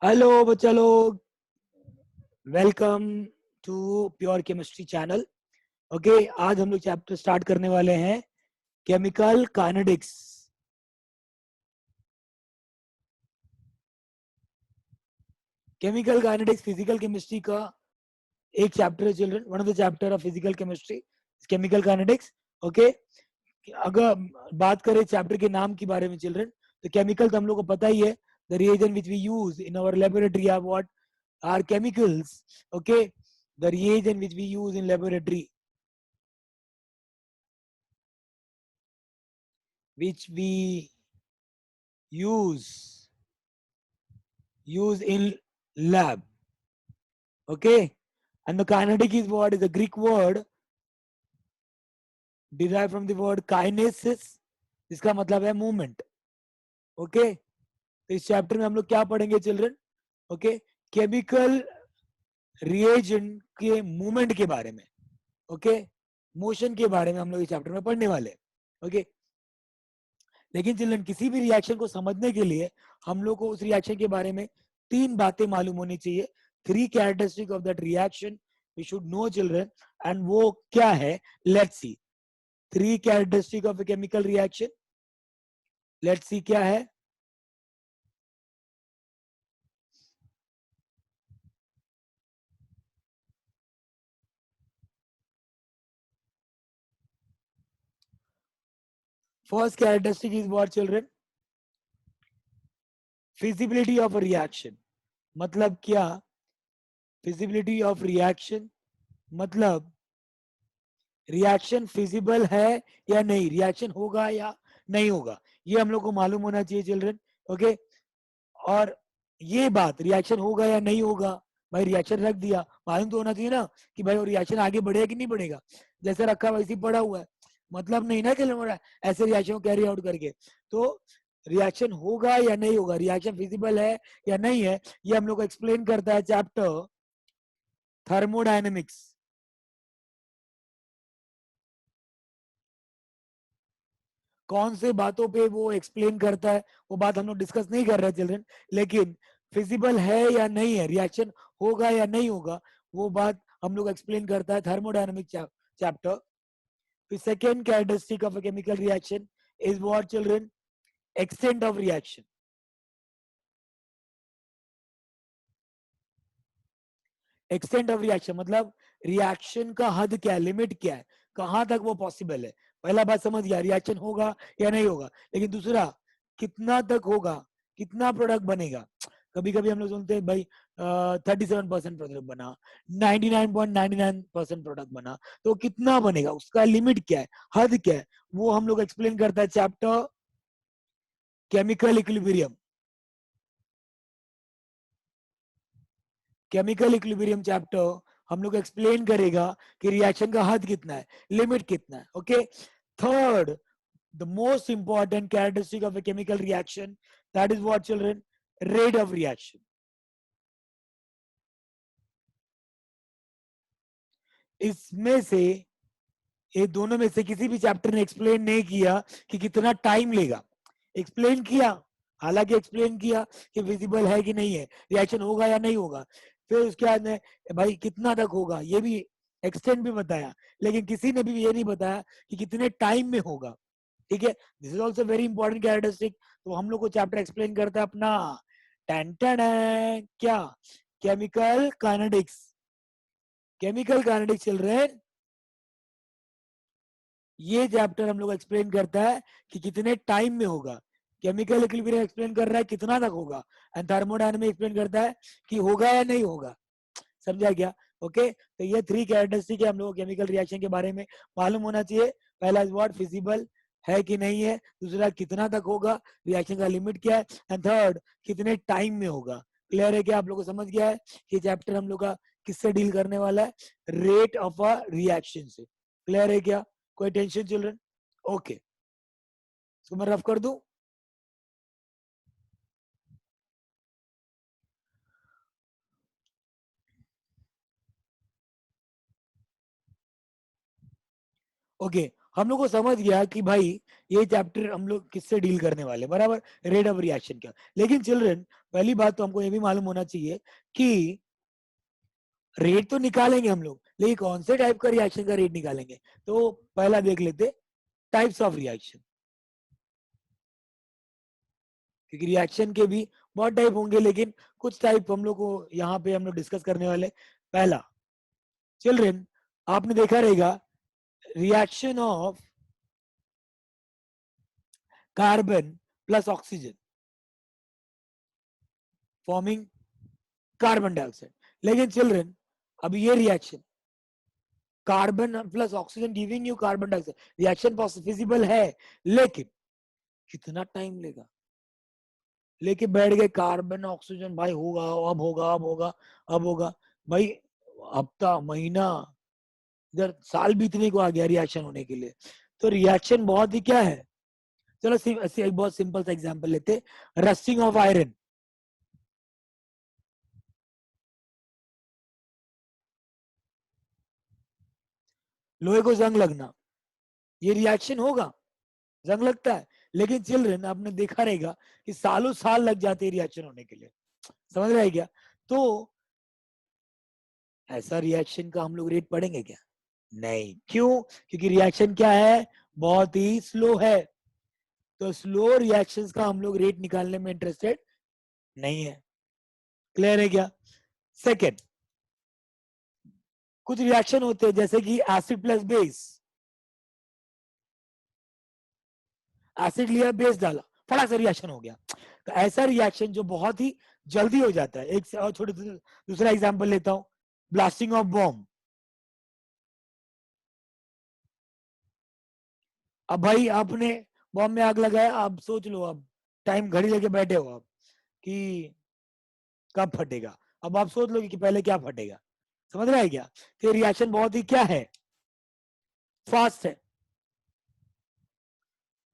Hello बच्चा लोग, welcome to pure chemistry channel. Okay, आज हम लोग चैप्टर स्टार्ट करने वाले हैं chemical kinetics. Chemical kinetics physical chemistry का एक चैप्टर है children, one of the chapter of physical chemistry, chemical kinetics. Okay, अगर बात करें चैप्टर के नाम के बारे में चिल्ड्रन, तो केमिकल तो हम लोग को पता ही है। The reagent which we use in our laboratory are what are chemicals. Okay, the reagent which we use in laboratory which we use in lab. Okay, and the kinetic is what is a Greek word derived from the word kinesis, जिसका मतलब है movement. Okay, तो इस chapter में हम लोग क्या पढ़ेंगे चिल्ड्रन? ओके, केमिकल रिएजेंट के मूवमेंट के बारे में। ओके, मोशन के बारे में हम लोग इस चैप्टर में पढ़ने वाले। ओके, लेकिन चिल्ड्रन किसी भी रिएक्शन को समझने के लिए हम लोग को उस रिएक्शन के बारे में तीन बातें मालूम होनी चाहिए। Three characteristic of that reaction we should know children, and वो क्या है? Let's see three characteristic of a chemical reaction. Let's see क्या है। First characteristic is what children? Feasibility of a reaction. मतलब क्या? फिजिबिलिटी ऑफ रिएक्शन मतलब reaction feasible है या नहीं, रिएक्शन होगा या नहीं होगा, ये हम लोग को मालूम होना चाहिए चिल्ड्रन। ओके, और ये बात रिएक्शन होगा या नहीं होगा, भाई रिएक्शन रख दिया, मालूम तो होना चाहिए ना कि भाई वो रिएक्शन आगे बढ़ेगा कि नहीं बढ़ेगा। जैसे रखा वैसे ही पड़ा हुआ है, मतलब नहीं ना चल रहा है ऐसे रिएक्शन को कैरी आउट करके। तो रिएक्शन होगा या नहीं होगा, रिएक्शन फिजिबल है या नहीं है, ये हम लोग को एक्सप्लेन करता है चैप्टर थर्मोडायनेमिक्स। कौन से बातों पे वो एक्सप्लेन करता है वो बात हम लोग डिस्कस नहीं कर रहे चिल्ड्रन, लेकिन फिजिबल है या नहीं है, रिएक्शन होगा या नहीं होगा, वो बात हम लोग एक्सप्लेन करता है थर्मोडायनामिक चैप्टर। फिर second characteristic of a chemical reaction is what children? Extent of reaction. Extent of reaction मतलब रिएक्शन का हद क्या है, लिमिट क्या है, कहां तक वो पॉसिबल है। पहला बात समझ गया, रिएक्शन होगा या नहीं होगा, लेकिन दूसरा कितना तक होगा, कितना प्रोडक्ट बनेगा। कभी कभी हम लोग सुनते हैं भाई 37% प्रोडक्ट बना, 99.99% प्रोडक्ट बना, तो कितना बनेगा, उसका लिमिट क्या है, हद क्या है, वो हम लोग एक्सप्लेन करता है chapter chemical equilibrium. Chemical equilibrium chapter हम लोग एक्सप्लेन करेगा कि रिएक्शन का हद कितना है, लिमिट कितना है। Okay, third, the most important characteristic of a chemical reaction, that is what children? Rate of reaction. इसमें से ये दोनों में से किसी भी चैप्टर ने एक्सप्लेन नहीं किया कि कितना टाइम लेगा। एक्सप्लेन किया, हालांकि एक्सप्लेन किया कि विजिबल है कि नहीं है, रिएक्शन होगा या नहीं होगा, फिर उसके बाद में भाई कितना तक होगा ये भी एक्सटेंड भी बताया, लेकिन किसी ने भी ये नहीं बताया कि कितने टाइम में होगा। ठीक है, this is also very important characteristic. तो हम लोग को चैप्टर एक्सप्लेन करता है अपना टेन टेन क्या? Chemical kinetics. Chemical kinetics children, ये चैप्टर हम लोग एक्सप्लेन करता है कि कितने टाइम में होगा। केमिकल इक्विलिब्रियम एक्सप्लेन कर रहा है कितना तक होगा, एंड थर्मोडायनामिक्स एक्सप्लेन करता है कि होगा या नहीं होगा। समझा गया? ओके, तो ये थ्री कैरेक्टरिस्टिक है हम लोग केमिकल रिएक्शन के बारे में मालूम होना चाहिए। पहला इज व्हाट? फिजिबल है कि नहीं है, दूसरा कितना तक होगा, रिएक्शन का लिमिट क्या है, एंड थर्ड कितने टाइम में होगा। क्लियर है क्या? आप लोग को समझ गया है कि चैप्टर हम लोग का किससे डील करने वाला है? रेट ऑफ अ रिएक्शन से। क्लियर है क्या? कोई टेंशन चिल्ड्रन? ओके, इसको मैं रफ कर दूं। ओके, हम लोग को समझ गया कि भाई ये चैप्टर हम लोग किससे डील करने वाले, बराबर, रेट ऑफ रिएक्शन का। लेकिन चिल्ड्रन पहली बात तो हमको ये भी मालूम होना चाहिए कि रेट तो निकालेंगे हम लोग, लेकिन कौन से टाइप का रिएक्शन का रेट निकालेंगे। तो पहला देख लेते टाइप्स ऑफ रिएक्शन, क्योंकि रिएक्शन के भी बहुत टाइप होंगे, लेकिन कुछ टाइप हम लोग को यहाँ पे हम लोग डिस्कस करने वाले। पहला चिल्ड्रन आपने देखा रहेगा, reaction of carbon plus oxygen forming carbon dioxide. लेकिन चिल्ड्रन अभी ये reaction carbon plus oxygen giving you carbon dioxide reaction possible है, लेकिन कितना टाइम लेगा। लेके बैठ गए कार्बन ऑक्सीजन, भाई होगा, अब होगा, अब होगा, अब होगा, भाई हफ्ता महीना इधर साल बीतने को आ गया रिएक्शन होने के लिए। तो रिएक्शन बहुत ही क्या है, चलो एक बहुत सिंपल सा एग्जांपल लेते, रस्टिंग ऑफ आयरन। लोहे को जंग लगना, ये रिएक्शन होगा, जंग लगता है। लेकिन चिल्ड्रन आपने देखा रहेगा कि सालों साल लग जाते हैं रिएक्शन होने के लिए, समझ रहे हैं क्या। तो ऐसा रिएक्शन का हम लोग रेट पढ़ेंगे क्या, नहीं, क्यों, क्योंकि रिएक्शन क्या है, बहुत ही स्लो है। तो स्लो रिएक्शंस का हम लोग रेट निकालने में इंटरेस्टेड नहीं है। क्लियर है क्या। सेकेंड, कुछ रिएक्शन होते हैं जैसे कि एसिड प्लस बेस, एसिड लिया बेस डाला, फटा सा रिएक्शन हो गया। तो ऐसा रिएक्शन जो बहुत ही जल्दी हो जाता है। एक और छोटे दूसरा एग्जांपल लेता हूं, ब्लास्टिंग ऑफ बॉम्ब। अब भाई आपने बॉम्ब में आग लगाया, आप सोच लो, अब टाइम घड़ी लेके बैठे हो आप कि कब फटेगा। अब आप सोच लो कि पहले क्या फटेगा, समझ रहा है क्या। तो रिएक्शन बहुत ही क्या है, फास्ट है।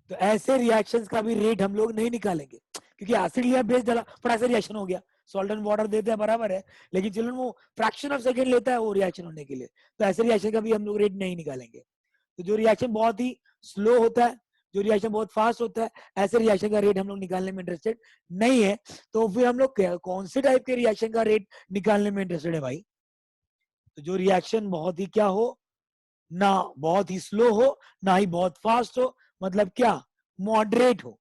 तो ऐसे रिएक्शंस का भी रेट हम लोग नहीं निकालेंगे, क्योंकि एसिड लिया बेस डाला, फटा से रिएक्शन हो गया। सॉल्ट एंड वाटर देते हैं बराबर है, लेकिन चिल्ड्रन वो फ्रैक्शन ऑफ सेकंड लेता है वो रिएक्शन होने के लिए। तो ऐसे रिएक्शन का भी हम लोग रेट नहीं निकालेंगे। तो जो रिएक्शन बहुत ही स्लो होता है, जो रिएक्शन बहुत फास्ट होता है, ऐसे रिएक्शन का रेट हम लोग निकालने में इंटरेस्टेड नहीं है। तो फिर हम लोग कौन से टाइप के रिएक्शन का रेट निकालने में इंटरेस्टेड है भाई, तो जो रिएक्शन बहुत ही क्या हो, ना बहुत ही स्लो हो, ना ही बहुत फास्ट हो, मतलब क्या, मॉडरेट हो।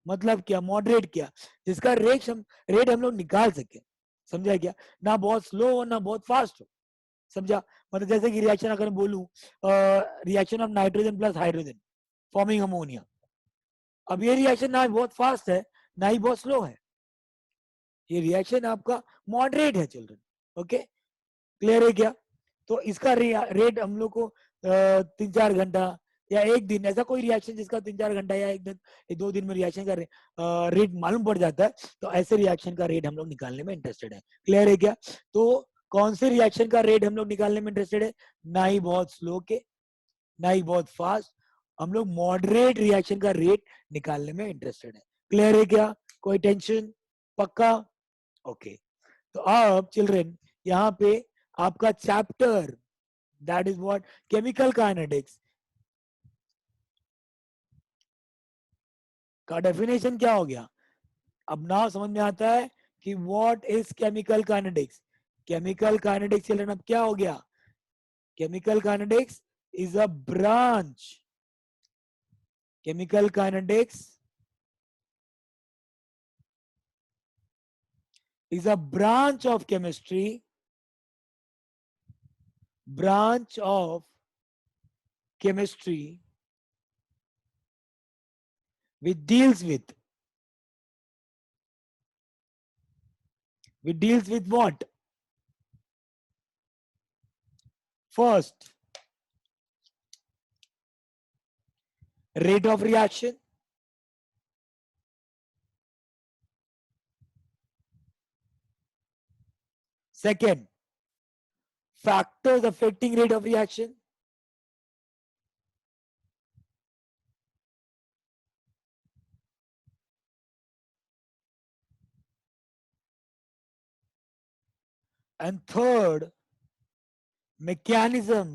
मतलब क्या, मॉडरेट क्या, जिसका रेट हम लोग निकाल सके, समझा क्या। ना बहुत स्लो हो ना बहुत फास्ट हो, समझा। मतलब जैसे कि रिएक्शन अगर बोलूं, reaction of nitrogen plus hydrogen forming ammonia. अब ये रिएक्शन ना बहुत फास्ट है ना ही बहुत स्लो है, ये रिएक्शन आपका मॉडरेट है चिल्ड्रन। ओके, क्लियर है क्या। तो इसका रेट हम लोग को 3-4 घंटा या एक दिन, ऐसा कोई रिएक्शन जिसका 3-4 घंटा या एक दिन, 2 दिन में रिएक्शन का रेट मालूम पड़ जाता है, तो ऐसे रिएक्शन का रेट हम लोग निकालने में इंटरेस्टेड है। क्लियर है क्या। तो कौन से रिएक्शन का रेट हम लोग निकालने में इंटरेस्टेड है, ना ही बहुत स्लो के ना ही बहुत फास्ट, हम लोग मॉडरेट रिएक्शन का रेट निकालने में इंटरेस्टेड है। क्लियर है क्या, कोई टेंशन, पक्का। ओके, तो अब चिल्ड्रन यहाँ पे आपका chapter, that is what, chemical kinetics का डेफिनेशन क्या हो गया। अब नाउ समझ में आता है कि what is chemical kinetics. Chemical kinetics children अब क्या हो गया, chemical kinetics is a branch, chemical kinetics is a branch of chemistry, branch of chemistry which deals with what, first rate of reaction, second factors affecting rate of reaction, and third mechanism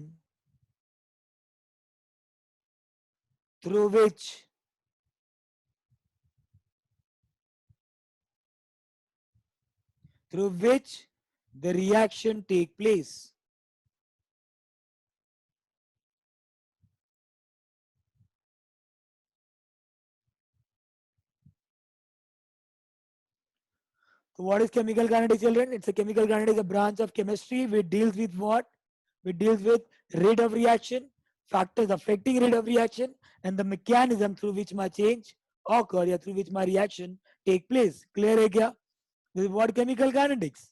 through which the reaction take place. So what is chemical kinetics, children? It's a chemical kinetics, a branch of chemistry which deals with what? Which deals with rate of reaction, factors affecting rate of reaction, and the mechanism through which my change occur या through which my reaction take place. Clear है क्या? This is what chemical kinetics.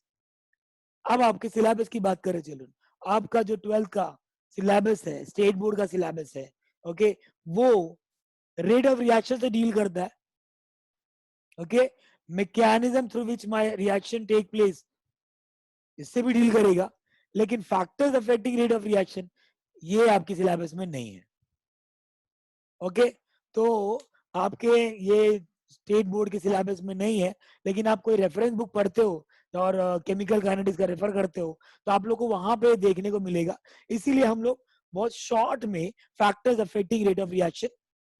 अब आपके syllabus की बात करें children, आपका जो 12th का सिलेबस है, स्टेट बोर्ड का सिलेबस है, ओके, वो रेट ऑफ रिएक्शन से डील करता है, okay, mechanism through which my reaction take place इससे भी डील करेगा, लेकिन factors affecting rate of reaction ये आपके सिलेबस में नहीं है, ओके। तो आपके ये स्टेट बोर्ड के सिलेबस में नहीं है, लेकिन आप कोई रेफरेंस बुक पढ़ते हो और केमिकल काइनेटिक्स का रेफर करते हो तो आप लोग को वहां पे देखने को मिलेगा। इसीलिए हम लोग बहुत शॉर्ट में factors affecting rate of reaction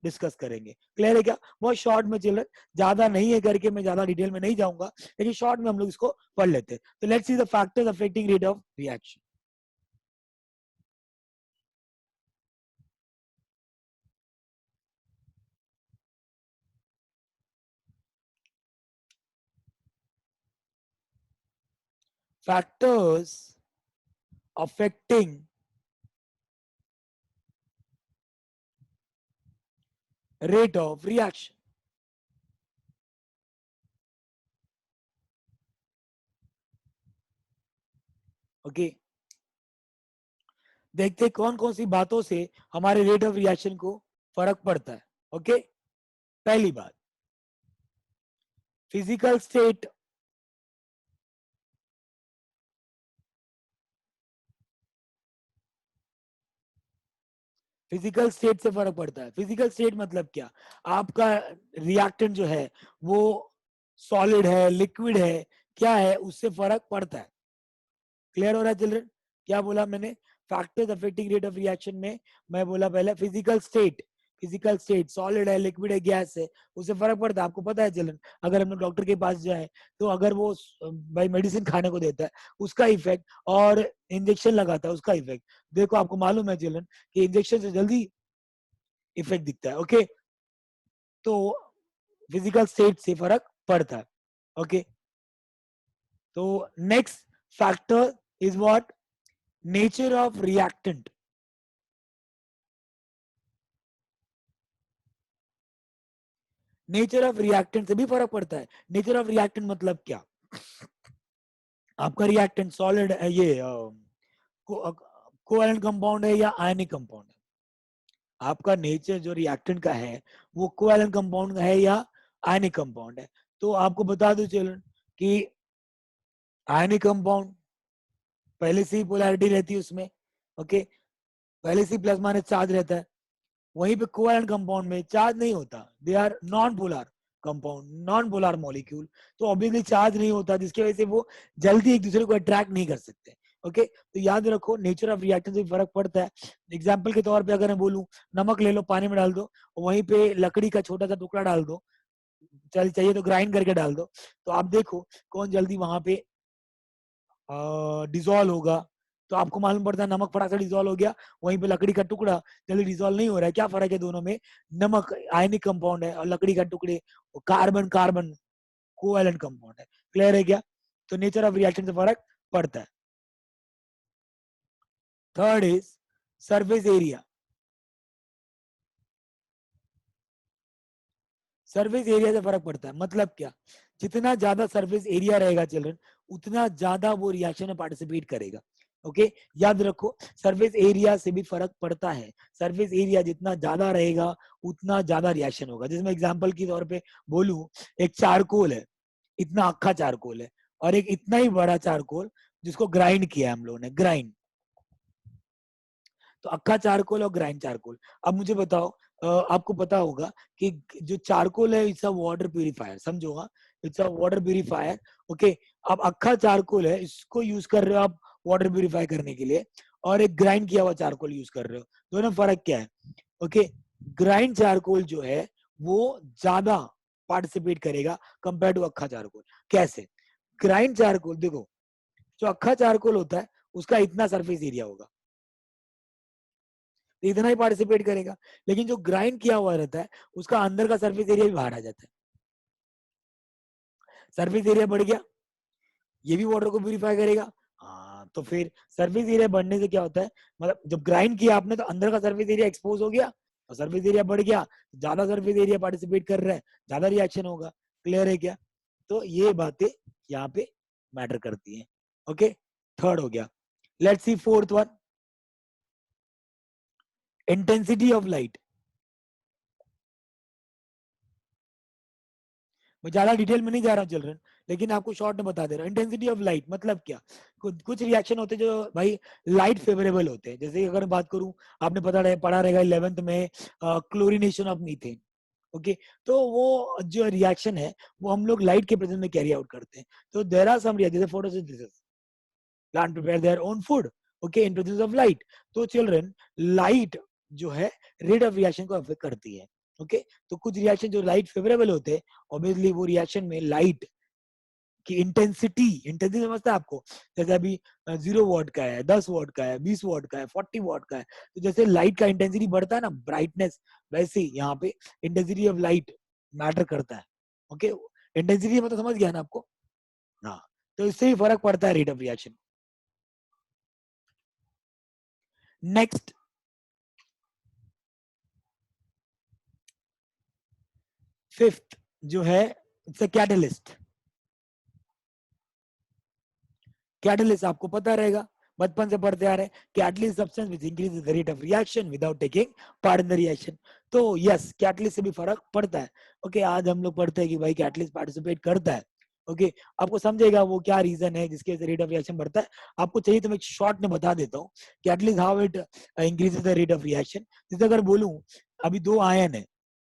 discuss करेंगे। क्लियर है क्या? बहुत शॉर्ट में चिल्ड्रन, ज्यादा नहीं है करके मैं ज्यादा डिटेल में नहीं जाऊंगा, लेकिन शॉर्ट में हम लोग इसको पढ़ लेते हैं। तो let's see the factors affecting rate of reaction. factors affecting rate of reaction. Okay, देखते कौन कौन सी बातों से हमारे रेट ऑफ रिएक्शन को फर्क पड़ता है। ओके, पहली बात, फिजिकल स्टेट, फिजिकल स्टेट से फर्क पड़ता है। फिजिकल स्टेट मतलब क्या? आपका रिएक्टेंट जो है वो सॉलिड है, लिक्विड है, क्या है, उससे फर्क पड़ता है। क्लियर हो रहा है चिल्ड्रन? क्या बोला मैंने? Factors affecting rate of reaction में मैं बोला पहले physical state, physical state solid है, लिक्विड है, गैस है, उससे फर्क पड़ता है। आपको पता है चिल्ड्रन, अगर हम लोग डॉक्टर के पास जाए तो अगर वो भाई मेडिसिन खाने को देता है उसका इफेक्ट और इंजेक्शन लगाता है उसका इफेक्ट, देखो आपको मालूम है चिल्ड्रन कि इंजेक्शन से जल्दी इफेक्ट दिखता है। ओके, तो फिजिकल स्टेट से फर्क पड़ता है। ओके, तो next factor is what? Nature of reactant. Nature of reactant से भी फर्क पड़ता है। नेचर ऑफ रिएक्टेंट मतलब क्या? आपका रिएक्टेंट सॉलिड है, ये कोवैलेंट कंपाउंड है या आयनिक कंपाउंड है? आपका नेचर जो रिएक्टेंट का है वो कोवैलेंट कंपाउंड है या आयनिक कंपाउंड है? तो आपको बता दो चिल्ड्रन कि आयनिक कंपाउंड पहले से ही पोलैरिटी रहती है उसमें, ओके, पहले से प्लस माइनस चार्ज रहता है। वहीं पे कोवैलेंट कंपाउंड में चार्ज नहीं होता, they are non polar compound, non polar molecule, तो ऑब्वियसली चार्ज नहीं होता, जिसकी वजह से वो जल्दी एक दूसरे को अट्रैक्ट नहीं कर सकते। ओके, तो याद रखो नेचर ऑफ रिएक्शन से फर्क पड़ता है। एग्जाम्पल के तौर पे अगर मैं बोलूं, नमक ले लो, पानी में डाल दो, वहीं पे लकड़ी का छोटा सा टुकड़ा डाल दो, चल चाहिए तो ग्राइंड करके डाल दो, तो आप देखो कौन जल्दी वहां पे डिजोल्व होगा। तो आपको मालूम पड़ता है नमक फटाक से डिजोल्व हो गया, वहीं पे लकड़ी का टुकड़ा जल्दी डिजोल्व नहीं हो रहा है। क्या फर्क है दोनों में? नमक आयनिक कंपाउंड है और लकड़ी का टुकड़े कार्बन कार्बन कोवैलेंट कंपाउंड है। क्लियर है क्या? तो नेचर ऑफ रिएक्शन से फर्क पड़ता है। Third is surface area. Surface area से फर्क पड़ता है मतलब क्या? जितना ज्यादा सरफेस एरिया रहेगा चिल्ड्रन, उतना ज्यादा वो रिएक्शन में पार्टिसिपेट करेगा। ओके, याद रखो सरफेस एरिया से भी फर्क पड़ता है। सरफेस एरिया जितना ज्यादा रहेगा उतना ज्यादा रिएक्शन होगा। जिसमें एग्जांपल के तौर पे बोलूं, एक चारकोल है, इतना अक्खा चारकोल है, और एक इतना ही बड़ा चारकोल जिसको ग्राइंड किया हम लोगों ने, ग्राइंड। तो अक्खा चारकोल और ग्राइंड चारकोल। अब मुझे बताओ, आपको पता होगा कि जो चारकोल है इट्स अ वाटर प्यूरिफायर, समझोगा, it's a water purifier. Okay, अब अक्खा चारकोल है, इसको यूज कर रहे हो आप वाटर प्यूरिफाई करने के लिए, और एक ग्राइंड किया हुआ चारकोल यूज कर रहे हो, दोनों फर्क क्या है? ओके, ग्राइंड चारकोल जो है वो ज्यादा पार्टिसिपेट करेगा कंपेयर टू अक्खा चारकोल। कैसे? ग्राइंड चारकोल, देखो जो अक्खा चारकोल होता है उसका इतना सरफेस एरिया होगा, तो इतना ही पार्टिसिपेट करेगा, लेकिन जो ग्राइंड किया हुआ रहता है उसका अंदर का सरफेस एरिया भी बाहर आ जाता है। सरफेस एरिया बढ़ गया, ये भी वाटर को प्यूरिफाई करेगा। हाँ, तो फिर सरफेस एरिया बढ़ने से क्या होता है, मतलब जब ग्राइंड किया आपने तो अंदर का सरफेस एरिया एक्सपोज हो गया और सरफेस एरिया बढ़ गया, ज्यादा सरफेस एरिया पार्टिसिपेट कर रहा है, ज्यादा रिएक्शन होगा। क्लियर है क्या? तो ये बातें यहाँ पे मैटर करती हैं। ओके, थर्ड हो गया। Let's C fourth one, intensity of light. मैं ज्यादा डिटेल में नहीं जा रहा हूँ चिल्ड्रन, लेकिन आपको शॉर्ट में बता दे रहा हूँ। इंटेंसिटी ऑफ लाइट मतलब क्या? कुछ रिएक्शन होते हैं जो भाई लाइट फेवरेबल होते हैं। जैसे अगर बात करूं, आपने पढ़ा रहेगा 11th में क्लोरिनेशन ऑफ मीथेन। ओके, तो वो जो रिएक्शन है वो हम लोग लाइट के प्रेजेंस में कैरी आउट करते हैं। तो देयर आर सम रिएक्शन, जैसे photosynthesis, plant prepare their own food, okay, in presence of light. तो चिल्ड्रन, लाइट जो है रेट ऑफ रिएक्शन को अफेक्ट करती है। ओके, तो कुछ रिएक्शन जो लाइट फेवरेबल होते हैं, ऑब्वियसली वो रिएक्शन में लाइट की इंटेंसिटी समझता है आपको? जैसे अभी 0 वॉट का है, 10 वॉट का है, 20 वॉट का है, 40 वॉट का है, तो जैसे लाइट का इंटेंसिटी बढ़ता है ना, ब्राइटनेस, वैसे ही यहाँ पे इंटेंसिटी ऑफ लाइट मैटर करता है। ओके, इंटेंसिटी मतलब समझ गया ना आपको? हाँ, तो इससे ही फर्क पड़ता है rate of reaction. Next, fifth जो है, इट्स अ कैटलिस्ट। कैटलिस्ट आपको पता रहेगा, बचपन से पढ़ते आ रहे हैं, catalyst substance which increases the rate of reaction without taking part in the reaction. तो यस, कैटलिस्ट से भी फर्क पड़ता है। ओके, आज हम लोग पढ़ते हैं कि भाई कैटलिस्ट पार्टिसिपेट करता है। ओके, आपको समझेगा वो क्या रीजन है जिसके वजह से रेट ऑफ रिएक्शन बढ़ता है। आपको चाहिए तो मैं शॉर्ट में बता देता हूँ catalyst how it increases the rate of reaction. जैसे अगर बोलूं, अभी दो आयन है,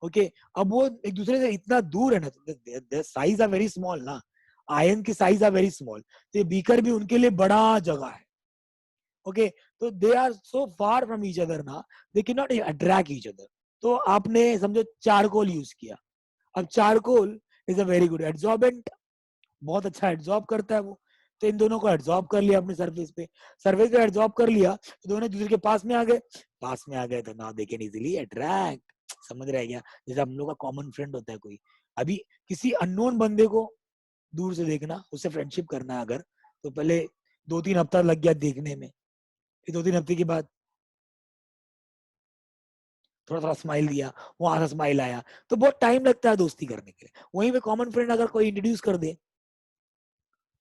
ओके, अब वो एक दूसरे से इतना दूर है ना, साइज आर वेरी स्मॉल ना, आयन की साइज आर वेरी स्मॉल, तो ये बीकर भी उनके लिए बड़ा जगह है। ओके, तो they are so far from each other ना, they can not attract each other. तो आपने समझो चारकोल यूज किया। अब charcoal is a very good adsorbent, बहुत अच्छा एड्सॉर्ब करता है वो। तो इन दोनों को एड्सॉर्ब कर लिया अपने सरफेस पे एड्सॉर्ब कर लिया, तो दोनों दूसरे के पास में आ गए। पास में आ गए तो ना दे कैन इजीली अट्रैक्ट। समझ रहे क्या? जैसे हम लोग का कॉमन फ्रेंड होता है कोई, अभी किसी अननोन बंदे को दूर से देखना, उससे फ्रेंडशिप करना है अगर, तो पहले 2-3 हफ्ता लग गया देखने में, फिर 2-3 हफ्ते के बाद थोड़ा थोड़ा स्माइल दिया, वहां से स्माइल आया, तो बहुत टाइम लगता है दोस्ती करने के लिए। वहीं पे कॉमन फ्रेंड अगर कोई इंट्रोड्यूस कर दे,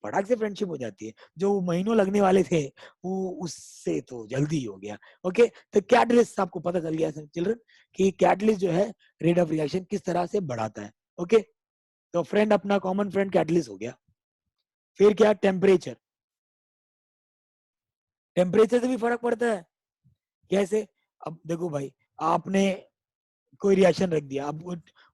फटाक से फ्रेंडशिप हो जाती है। जो महीनों लगने वाले थे वो उससे तो जल्दी ही हो गया। ओके, तो कैटलिस्ट आपको पता चल गया चिल्ड्रन कि कैटलिस्ट जो है रेट ऑफ रिएक्शन किस तरह से बढ़ाता है। ओके, तो फ्रेंड, अपना कॉमन फ्रेंड कैटलिस्ट हो गया। फिर क्या? टेम्परेचर। टेम्परेचर से भी फर्क पड़ता है। कैसे? अब देखो भाई, आपने कोई रिएक्शन रख दिया, अब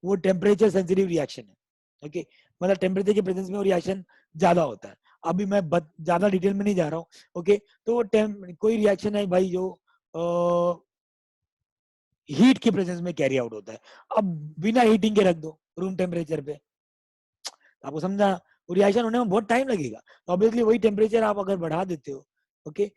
वो टेम्परेचर सेंसिटिव रिएक्शन है। ओके, मतलब टेम्परेचर के प्रेजेंस में वो रिएक्शन ज्यादा होता है। अभी मैं ज्यादा डिटेल में नहीं जा रहा हूँ। ओके, तो वो कोई रिएक्शन है भाई जो हीट के प्रेजेंस में कैरी आउट होता है। अब बिना हीटिंग के रख दो रूम टेम्परेचर पे, आपको समझा, वो रिएक्शन होने में बहुत टाइम लगेगा। तो ऑब्वियसली वही टेम्परेचर आप अगर बढ़ा देते हो, ओके,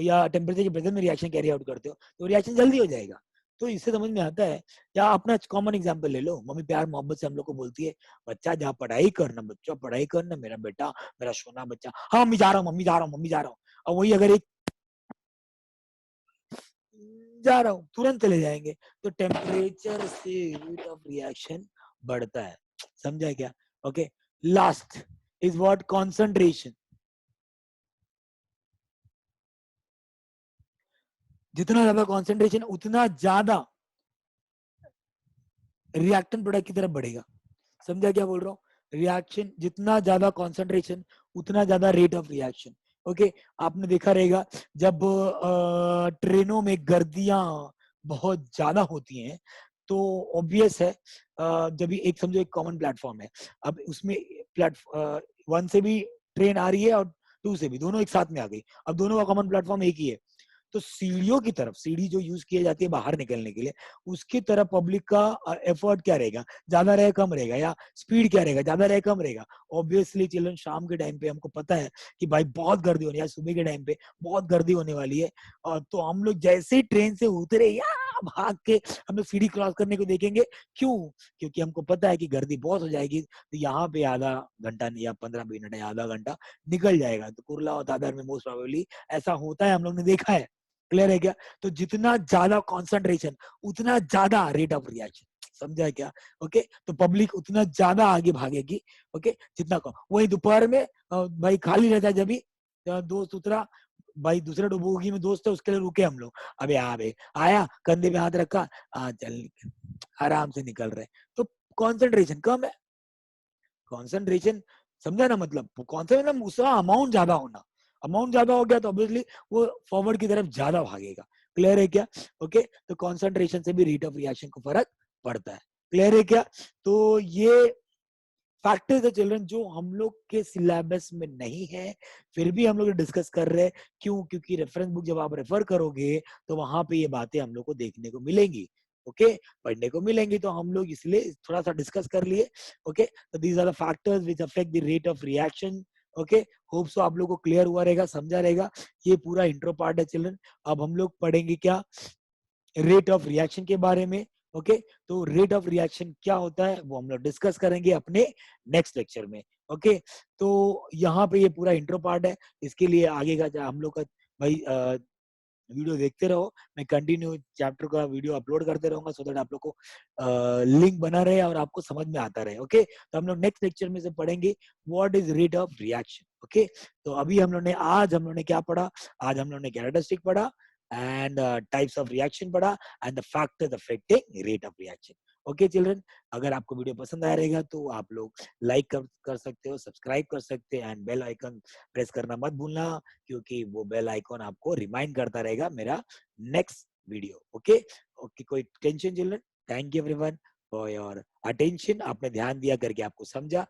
या टेम्परेचर के प्रेजेंस में रिएक्शन कैरी आउट करते हो, तो रिएक्शन जल्दी हो जाएगा। तो इससे समझ में आता है। या अपना कॉमन एग्जांपल ले लो, मम्मी प्यार मोहब्बत से हम लोग को बोलती है, बच्चा जा पढ़ाई करना, बच्चा पढ़ाई करना, मेरा बेटा, मेरा सोना बच्चा, हाँ मम्मी जा रहा हूँ, मम्मी जा रहा हूँ, मम्मी जा रहा हूँ। और वही अगर एक जा रहा हूँ तुरंत चले जाएंगे, तो टेम्परेचर से रेट ऑफ रिएक्शन बढ़ता है। समझा क्या? Okay, last is what? Concentration. जितना ज्यादा कंसंट्रेशन उतना ज्यादा रिएक्टेंट प्रोडक्ट की तरफ बढ़ेगा। समझा क्या बोल रहा हूँ? रिएक्शन जितना ज्यादा कंसंट्रेशन उतना ज्यादा रेट ऑफ रिएक्शन। ओके, आपने देखा रहेगा जब ट्रेनों में गर्दियां बहुत ज्यादा होती हैं, तो ऑब्वियस है, जब एक समझो एक कॉमन प्लेटफॉर्म है, अब उसमें प्लेटफॉर्म 1 से भी ट्रेन आ रही है और 2 से भी, दोनों एक साथ में आ गई, अब दोनों का कॉमन प्लेटफॉर्म एक ही है, तो सीढ़ियों की तरफ, सीढ़ी जो यूज की जाती है बाहर निकलने के लिए, उसकी तरफ पब्लिक का एफर्ट क्या रहेगा, ज्यादा रहेगा कम रहेगा, या स्पीड क्या रहेगा, ज्यादा रहेगा कम रहेगा। ऑब्वियसली चिल्ड्रन शाम के टाइम पे हमको पता है कि भाई बहुत गर्दी होनी है, सुबह के टाइम पे बहुत गर्दी होने वाली है, और तो हम लोग जैसे ही ट्रेन से उतरे या भाग के हम लोग सीढ़ी क्रॉस करने को देखेंगे। क्यों? क्योंकि हमको पता है कि गर्दी बहुत हो जाएगी, तो यहाँ पे आधा घंटा या 15 मिनट या आधा घंटा निकल जाएगा। तो कुर्ला और दादर में मोस्ट प्रोबेबली ऐसा होता है, हम लोग ने देखा है। क्लियर है क्या? तो जितना ज्यादा कॉन्सेंट्रेशन उतना ज्यादा रेट ऑफ रिएक्शन, समझा है क्या? ओके, तो पब्लिक उतना ज्यादा आगे भागेगी। ओके, जितना कम। वही दोपहर में भाई खाली रहता है, जब भी दोस्त उतरा, भाई दूसरे बोगी में दोस्त है, उसके लिए रुके हम लोग। अबे अबे आया, कंधे पे हाथ रखा, चल आराम से निकल रहे। तो कॉन्सेंट्रेशन कम है। कॉन्सेंट्रेशन समझा ना, मतलब कॉन्सेंट्रेशन उसका अमाउंट ज्यादा होना, अमाउंट ज्यादा हो गया तो ऑब्वियसली वो फॉरवर्ड की तरफ ज्यादा भागेगा। क्लियर है क्या? ओके, तो कॉन्सेंट्रेशन से भी रेट ऑफ रिएक्शन को फर्क पड़ता है। क्लियर है क्या? तो ये फैक्टर्स है चिल्ड्रन जो हम लोग के सिलेबस में नहीं है, फिर भी हम लोग डिस्कस कर रहे हैं। क्यों? क्योंकि रेफरेंस बुक जब आप रेफर करोगे तो वहां पे ये बातें हम लोग को देखने को मिलेंगी। ओके, पढ़ने को मिलेंगी, तो हम लोग इसलिए थोड़ा सा डिस्कस कर लिए। ओके, तो these are the factors which affect the rate of reaction. Okay, hope so आप लोग को क्लियर हुआ रहेगा, समझा रहेगा। ये पूरा इंट्रो पार्ट है चिल्ड्रन। अब हम लोग पढ़ेंगे क्या? रेट ऑफ रिएक्शन के बारे में। ओके, तो रेट ऑफ रिएक्शन क्या होता है वो हम लोग डिस्कस करेंगे अपने नेक्स्ट लेक्चर में। ओके, तो यहाँ पे ये पूरा इंट्रो पार्ट है। इसके लिए आगे का हम लोग का भाई वीडियो देखते रहो। मैं कंटिन्यू चैप्टर का वीडियो अपलोड करते रहूंगा, सो दैट आप लोग को लिंक बना रहे और आपको समझ में आता रहे। ओके, तो हम लोग नेक्स्ट लेक्चर में से पढ़ेंगे what is rate of reaction. Okay, तो अभी आज हम लोग ने क्या पढ़ा? आज हम लोग ने कैरेक्टरिस्टिक पढ़ा, एंड टाइप्स ऑफ रिएक्शन पढ़ा, and the factors affecting rate of reaction. Okay children, अगर आपको वीडियो पसंद आया रहेगा तो आप लोग लाइक कर सकते हो, सब्सक्राइब कर सकते हैं, एंड बेल आइकन प्रेस करना मत भूलना, क्योंकि वो बेल आइकॉन आपको रिमाइंड करता रहेगा मेरा नेक्स्ट वीडियो। ओके ओके, कोई tension children? Thank you everyone for your attention. आपने ध्यान दिया करके आपको समझा।